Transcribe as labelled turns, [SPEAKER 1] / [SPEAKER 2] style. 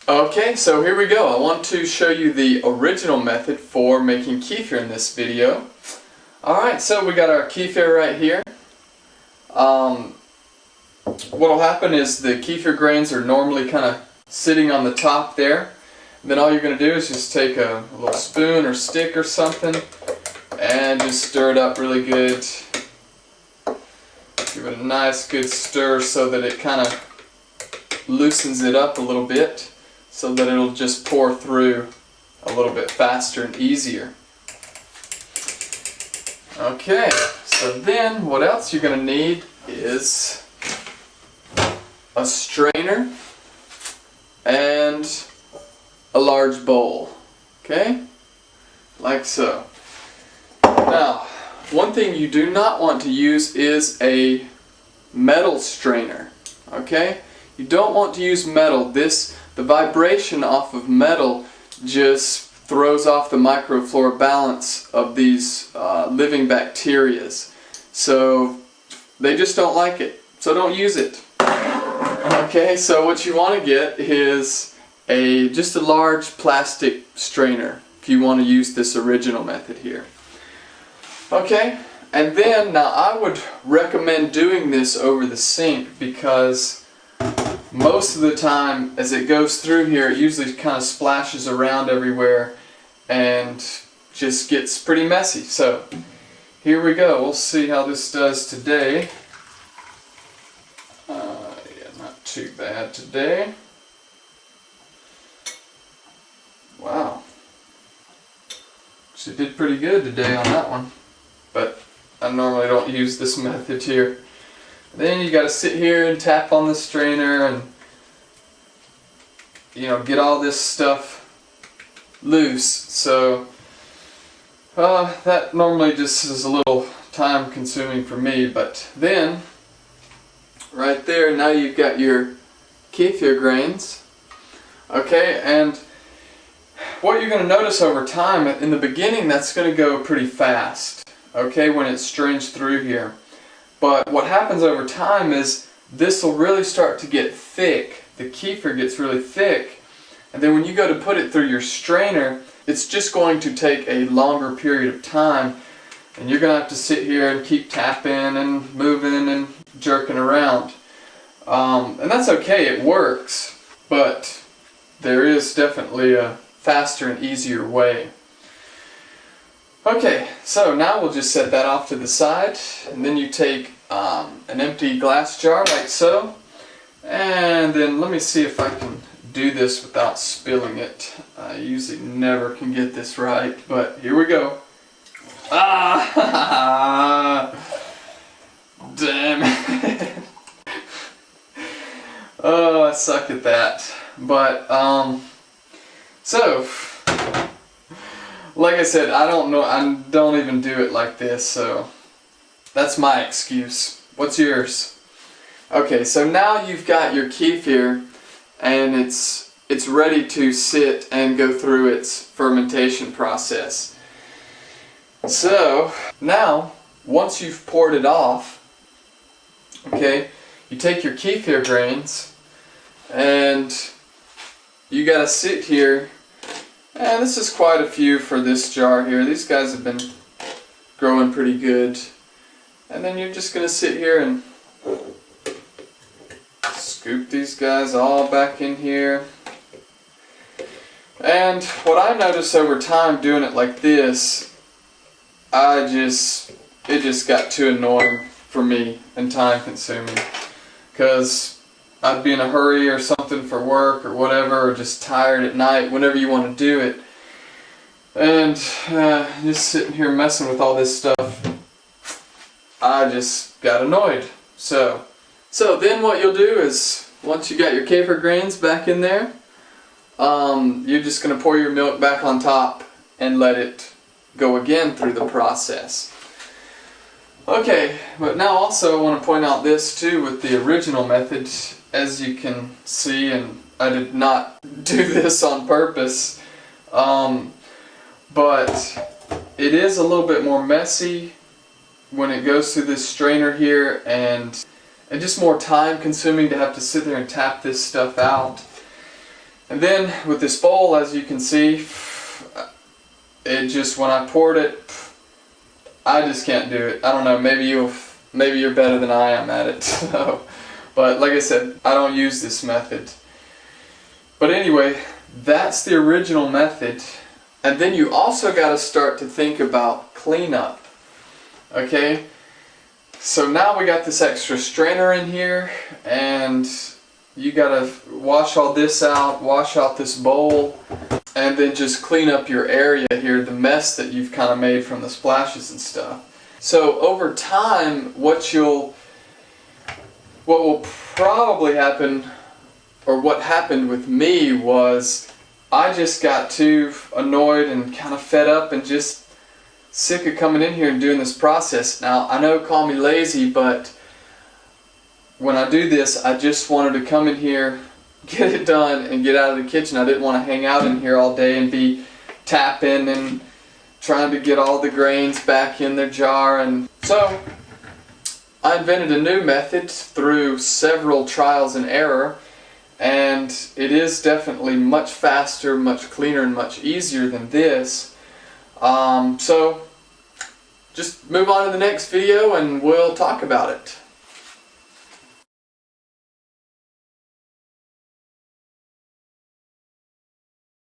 [SPEAKER 1] Okay, so here we go. I want to show you the original method for making kefir in this video. Alright, so we got our kefir right here. What will happen is the kefir grains are normally kind of sitting on the top there. Then all you're going to do is just take a little spoon or stick or something and just stir it up really good. Give it a nice good stir so that it kind of loosens it up a little bit, so that it'll just pour through a little bit faster and easier. Okay, so then what else you're going to need is a strainer and a large bowl. Okay? Like so. Now, one thing you do not want to use is a metal strainer. Okay? You don't want to use metal. The vibration off of metal just throws off the microflora balance of these living bacterias. So they just don't like it. So don't use it. Okay, so what you want to get is just a large plastic strainer if you want to use this original method here. Okay, and then now I would recommend doing this over the sink because most of the time as it goes through here it usually kind of splashes around everywhere and just gets pretty messy. So here we go. We'll see how this does today. Yeah, not too bad today. Wow. She did pretty good today on that one. But I normally don't use this method here. Then you got to sit here and tap on the strainer and, you know, get all this stuff loose. So that normally just is a little time consuming for me. But then right there, now you've got your kefir grains. Okay, and what you're going to notice over time, in the beginning that's going to go pretty fast, okay, when it strains through here. But what happens over time is this will really start to get thick. The kefir gets really thick, and then when you go to put it through your strainer, it's just going to take a longer period of time, and you're going to have to sit here and keep tapping and moving and jerking around. And that's okay, it works, but there is definitely a faster and easier way. Okay, so now we'll just set that off to the side, and then you take an empty glass jar like so, and then let me see if I can do this without spilling it. I usually never can get this right, but here we go. Ah! Damn it. Oh, I suck at that. But, so, like I said, I don't even do it like this, so that's my excuse. What's yours? Okay, so now you've got your kefir and it's ready to sit and go through its fermentation process. So, now, once you've poured it off, okay, you take your kefir grains and you gotta sit here. And this is quite a few for this jar here. These guys have been growing pretty good. And then you're just going to sit here and scoop these guys all back in here. And what I noticed over time doing it like this, it just got too annoying for me and time consuming. Because I'd be in a hurry or something for work or whatever, or just tired at night, whenever you want to do it. And just sitting here messing with all this stuff, I just got annoyed. So then what you'll do is, once you got your kefir grains back in there, you're just going to pour your milk back on top and let it go again through the process. Okay, but now also I want to point out this too with the original method. As you can see, and I did not do this on purpose, but it is a little bit more messy when it goes through this strainer here, and just more time consuming to have to sit there and tap this stuff out. And then with this bowl, as you can see, it just, when I poured it, I just can't do it. I don't know, maybe you're better than I am at it. So, but like I said, I don't use this method. But anyway, that's the original method. And then you also got to start to think about cleanup. Okay? So now we got this extra strainer in here, and you got to wash all this out, wash out this bowl, and then just clean up your area here, the mess that you've kind of made from the splashes and stuff. So over time, what will probably happen, or what happened with me, was I just got too annoyed and kind of fed up and just sick of coming in here and doing this process. Now, I know, call me lazy, but when I do this, I just wanted to come in here, get it done, and get out of the kitchen. I didn't want to hang out in here all day and be tapping and trying to get all the grains back in their jar. And so I invented a new method through several trials and error, and it is definitely much faster, much cleaner, and much easier than this. So just move on to the next video and we'll talk about it.